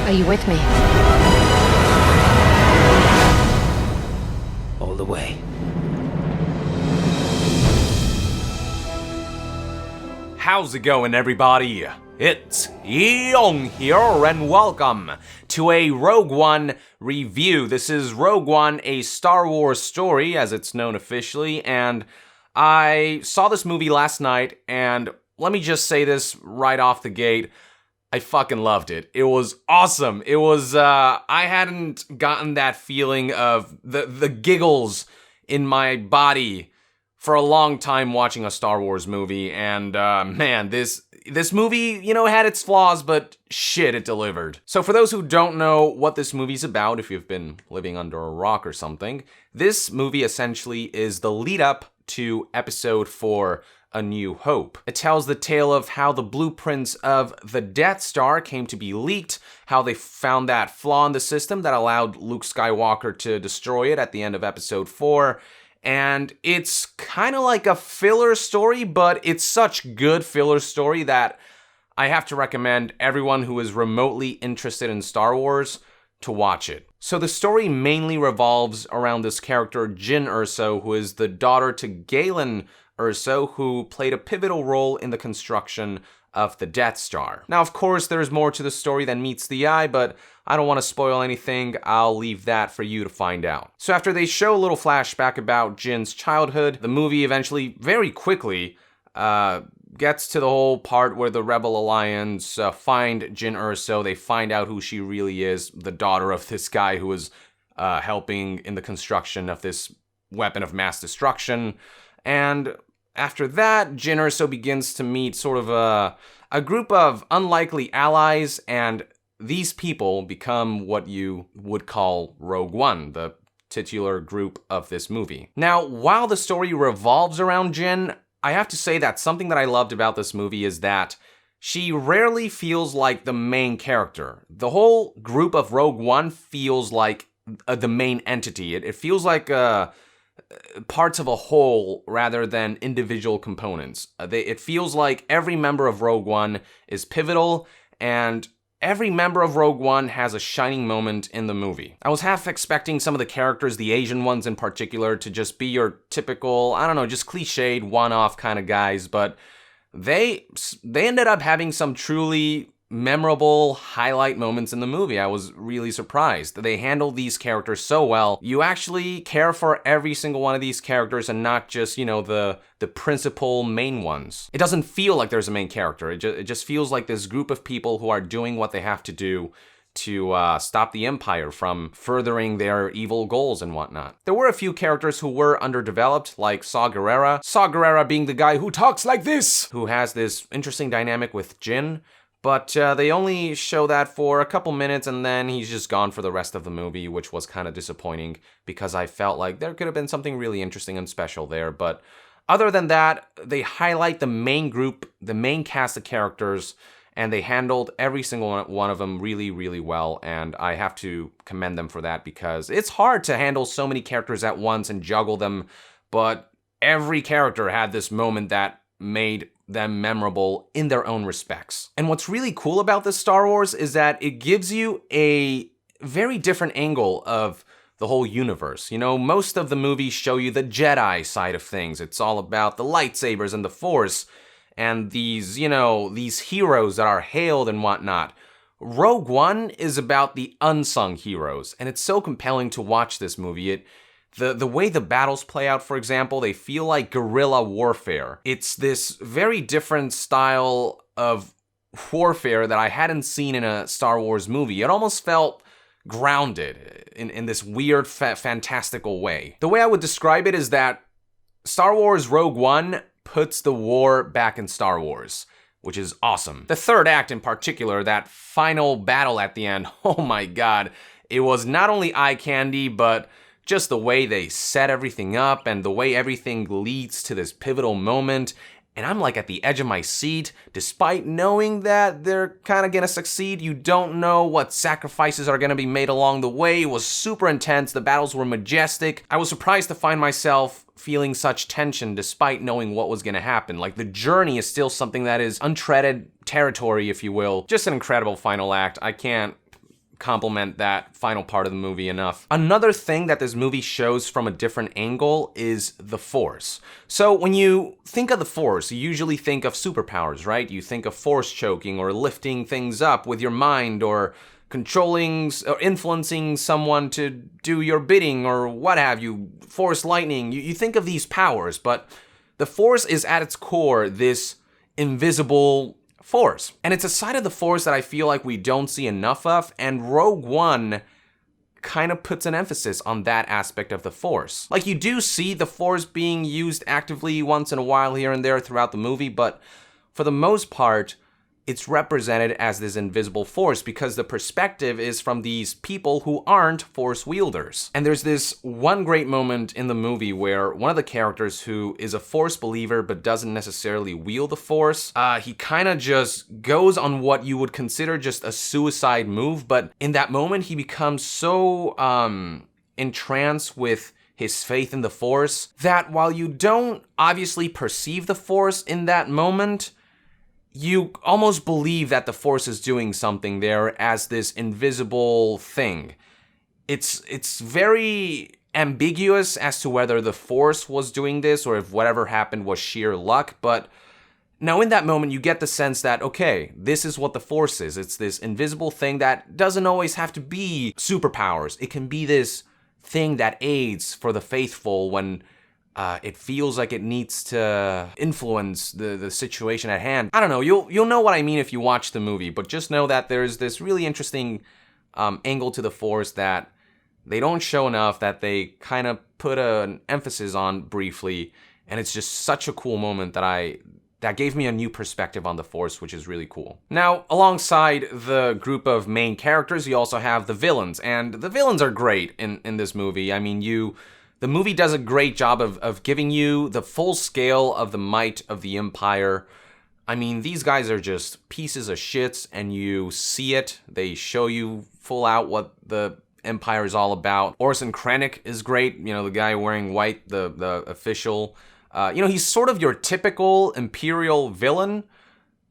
Are you with me? All the way. How's it going, everybody? It's Young here, and welcome to a Rogue One review. This is Rogue One, a Star Wars story, as it's known officially, and I saw this movie last night, and let me just say this right off the gate. I fucking loved it. It was awesome. It was, I hadn't gotten that feeling of the giggles in my body for a long time watching a Star Wars movie, and man, this movie, had its flaws, but shit, it delivered. So for those who don't know what this movie's about, if you've been living under a rock or something, this movie essentially is the lead up to Episode 4, A New Hope. It tells the tale of how the blueprints of the Death Star came to be leaked, how they found that flaw in the system that allowed Luke Skywalker to destroy it at the end of Episode 4, and it's kind of like a filler story, but it's such good filler story that I have to recommend everyone who is remotely interested in Star Wars to watch it. So the story mainly revolves around this character, Jyn Erso, who is the daughter to Galen Erso, who played a pivotal role in the construction of the Death Star. Now, of course, there's more to the story than meets the eye, but I don't want to spoil anything. I'll leave that for you to find out. So after they show a little flashback about Jyn's childhood, the movie eventually, very quickly, gets to the whole part where the Rebel Alliance find Jyn Erso. They find out who she really is, the daughter of this guy who was helping in the construction of this weapon of mass destruction. And after that, Jyn Erso begins to meet sort of a group of unlikely allies, and these people become what you would call Rogue One, the titular group of this movie. Now, while the story revolves around Jyn, I have to say that something that I loved about this movie is that she rarely feels like the main character. The whole group of Rogue One feels like the main entity. It feels like parts of a whole rather than individual components. It feels like every member of Rogue One is pivotal, and every member of Rogue One has a shining moment in the movie. I was half expecting some of the characters, the Asian ones in particular, to just be your typical, just cliched, one-off kind of guys, but they ended up having some truly memorable highlight moments in the movie. I was really surprised. They handled these characters so well. You actually care for every single one of these characters and not just, the principal main ones. It doesn't feel like there's a main character. It just feels like this group of people who are doing what they have to do to stop the Empire from furthering their evil goals and whatnot. There were a few characters who were underdeveloped, like Saw Gerrera. Saw Gerrera being the guy who talks like this, who has this interesting dynamic with Jyn. But they only show that for a couple minutes, and then he's just gone for the rest of the movie, which was kind of disappointing because I felt like there could have been something really interesting and special there. But other than that, they highlight the main group, the main cast of characters, and they handled every single one of them really, really well, and I have to commend them for that because it's hard to handle so many characters at once and juggle them, but every character had this moment that made them memorable in their own respects. And what's really cool about this Star Wars is that it gives you a very different angle of the whole universe. Most of the movies show you the Jedi side of things. It's all about the lightsabers and the Force and these heroes that are hailed and whatnot. Rogue One is about the unsung heroes, and it's so compelling to watch this movie. The way the battles play out, for example, they feel like guerrilla warfare. It's this very different style of warfare that I hadn't seen in a Star Wars movie. It almost felt grounded in this weird, fantastical way. The way I would describe it is that Star Wars Rogue One puts the war back in Star Wars, which is awesome. The third act in particular, that final battle at the end, oh my god, it was not only eye candy, but just the way they set everything up and the way everything leads to this pivotal moment. And I'm like at the edge of my seat, despite knowing that they're kind of gonna succeed. You don't know what sacrifices are gonna be made along the way. It was super intense. The battles were majestic. I was surprised to find myself feeling such tension despite knowing what was gonna happen. Like, the journey is still something that is untreaded territory, if you will. Just an incredible final act. I can't compliment that final part of the movie enough. Another thing that this movie shows from a different angle is the Force. So when you think of the Force, you usually think of superpowers, right? You think of force choking or lifting things up with your mind or controlling or influencing someone to do your bidding or what have you, force lightning. You think of these powers, but the Force is at its core this invisible force. And it's a side of the Force that I feel like we don't see enough of, and Rogue One kind of puts an emphasis on that aspect of the Force. Like, you do see the Force being used actively once in a while here and there throughout the movie, but for the most part, it's represented as this invisible force because the perspective is from these people who aren't force wielders. And there's this one great moment in the movie where one of the characters who is a force believer but doesn't necessarily wield the force, he kind of just goes on what you would consider just a suicide move, but in that moment he becomes so entranced with his faith in the force that while you don't obviously perceive the force in that moment, you almost believe that the Force is doing something there as this invisible thing. It's very ambiguous as to whether the Force was doing this or if whatever happened was sheer luck, but now in that moment you get the sense that, okay, this is what the Force is. It's this invisible thing that doesn't always have to be superpowers. It can be this thing that aids for the faithful when it feels like it needs to influence the situation at hand. I don't know, you'll know what I mean if you watch the movie, but just know that there's this really interesting angle to the Force that they don't show enough, that they kind of put an emphasis on briefly, and it's just such a cool moment that gave me a new perspective on the Force, which is really cool. Now, alongside the group of main characters, you also have the villains, and the villains are great in this movie. I mean, the movie does a great job of giving you the full scale of the might of the Empire. I mean, these guys are just pieces of shit, and you see it. They show you full out what the Empire is all about. Orson Krennic is great, the guy wearing white, the official. He's sort of your typical Imperial villain,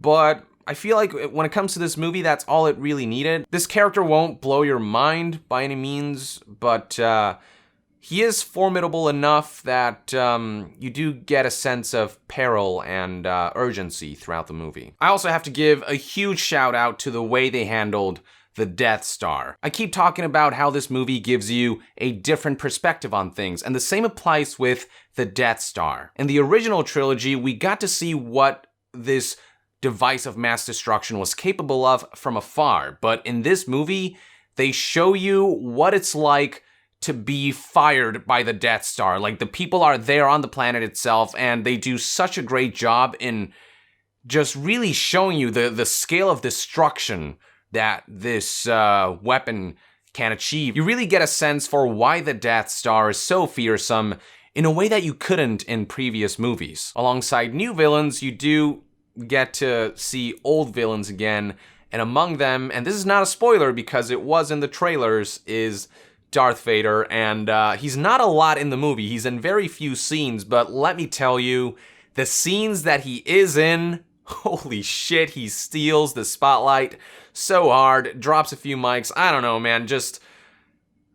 but I feel like when it comes to this movie, that's all it really needed. This character won't blow your mind by any means, but he is formidable enough that you do get a sense of peril and urgency throughout the movie. I also have to give a huge shout out to the way they handled the Death Star. I keep talking about how this movie gives you a different perspective on things, and the same applies with the Death Star. In the original trilogy, we got to see what this device of mass destruction was capable of from afar, but in this movie, they show you what it's like to be fired by the Death Star. Like, the people are there on the planet itself, and they do such a great job in just really showing you the scale of destruction that this weapon can achieve. You really get a sense for why the Death Star is so fearsome in a way that you couldn't in previous movies. Alongside new villains, you do get to see old villains again, and among them, and this is not a spoiler because it was in the trailers, is Darth Vader, and he's not a lot in the movie. He's in very few scenes, but let me tell you, the scenes that he is in, holy shit, he steals the spotlight so hard, drops a few mics. I don't know, man, just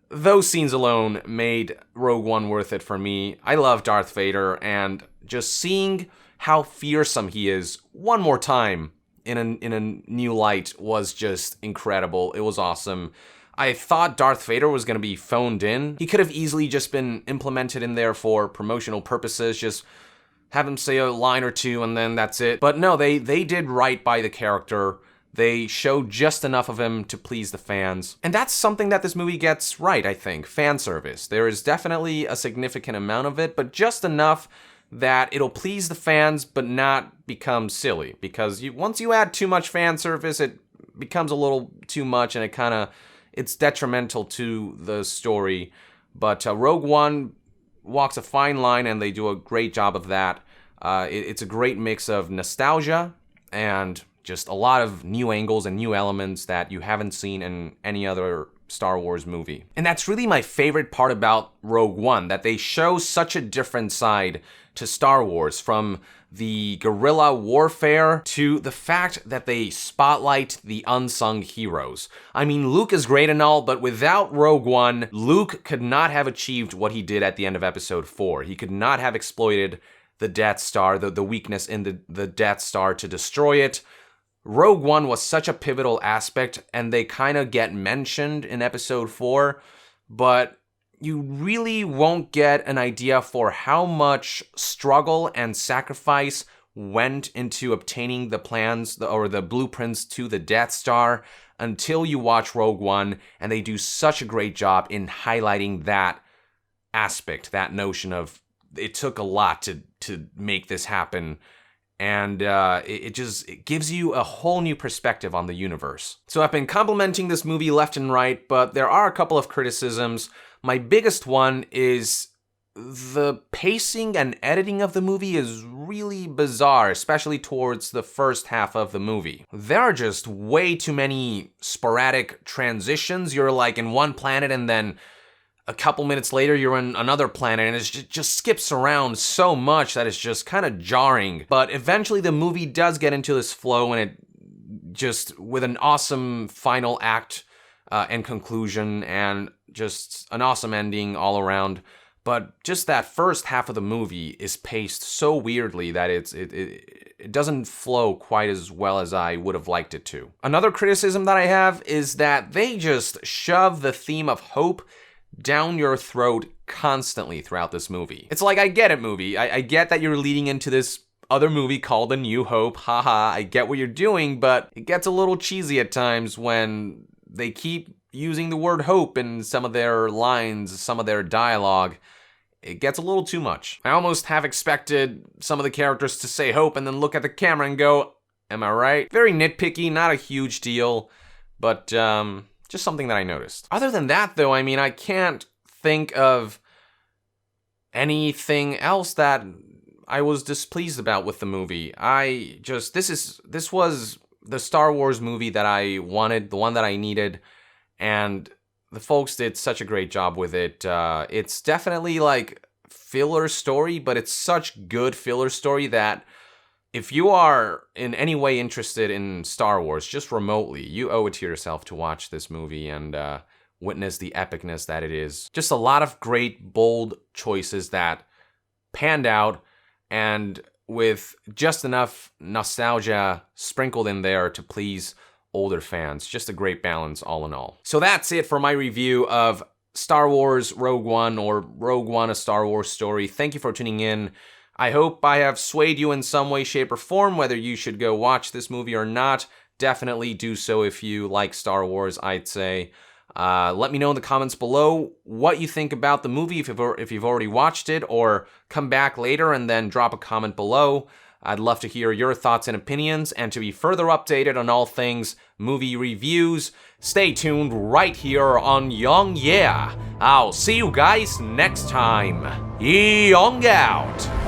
those scenes alone made Rogue One worth it for me. I love Darth Vader, and just seeing how fearsome he is one more time in a new light was just incredible. It was awesome. I thought Darth Vader was going to be phoned in. He could have easily just been implemented in there for promotional purposes, just have him say a line or two and then that's it. But no, they did right by the character. They showed just enough of him to please the fans. And that's something that this movie gets right, I think. Fan service. There is definitely a significant amount of it, but just enough that it'll please the fans but not become silly. Because once you add too much fan service, it becomes a little too much and it's detrimental to the story. But Rogue One walks a fine line, and they do a great job of that. It's a great mix of nostalgia and just a lot of new angles and new elements that you haven't seen in any other Star Wars movie. And that's really my favorite part about Rogue One, that they show such a different side to Star Wars, from the guerrilla warfare to the fact that they spotlight the unsung heroes. I mean, Luke is great and all, but without Rogue One, Luke could not have achieved what he did at the end of Episode 4. He could not have exploited the Death Star, the weakness in the Death Star to destroy it. Rogue One was such a pivotal aspect, and they kind of get mentioned in Episode 4, but you really won't get an idea for how much struggle and sacrifice went into obtaining the plans or the blueprints to the Death Star until you watch Rogue One, and they do such a great job in highlighting that aspect, that notion of it took a lot to make this happen. And it gives you a whole new perspective on the universe. So I've been complimenting this movie left and right, but there are a couple of criticisms. My biggest one is the pacing and editing of the movie is really bizarre, especially towards the first half of the movie. There are just way too many sporadic transitions. You're like in one planet and then a couple minutes later you're in another planet, and it just skips around so much that it's just kind of jarring. But eventually the movie does get into this flow, and it just, with an awesome final act and conclusion, and just an awesome ending all around. But just that first half of the movie is paced so weirdly that it doesn't flow quite as well as I would have liked it to. Another criticism that I have is that they just shove the theme of hope down your throat constantly throughout this movie. It's like, I get it, movie. I get that you're leading into this other movie called A New Hope. Haha, I get what you're doing, but it gets a little cheesy at times when they keep using the word hope in some of their lines, some of their dialogue. It gets a little too much. I almost have expected some of the characters to say hope and then look at the camera and go, am I right? Very nitpicky, not a huge deal, but just something that I noticed. Other than that, though, I mean, I can't think of anything else that I was displeased about with the movie. This was the Star Wars movie that I wanted, the one that I needed, and the folks did such a great job with it. It's definitely like filler story, but it's such good filler story that if you are in any way interested in Star Wars, just remotely, you owe it to yourself to watch this movie and witness the epicness that it is. Just a lot of great, bold choices that panned out, and with just enough nostalgia sprinkled in there to please older fans. Just a great balance all in all. So that's it for my review of Star Wars Rogue One, or Rogue One, A Star Wars Story. Thank you for tuning in. I hope I have swayed you in some way, shape, or form, whether you should go watch this movie or not. Definitely do so if you like Star Wars, I'd say. Let me know in the comments below what you think about the movie, if you've already watched it, or come back later and then drop a comment below. I'd love to hear your thoughts and opinions, and to be further updated on all things movie reviews, stay tuned right here on Young Yeah. I'll see you guys next time. Young out!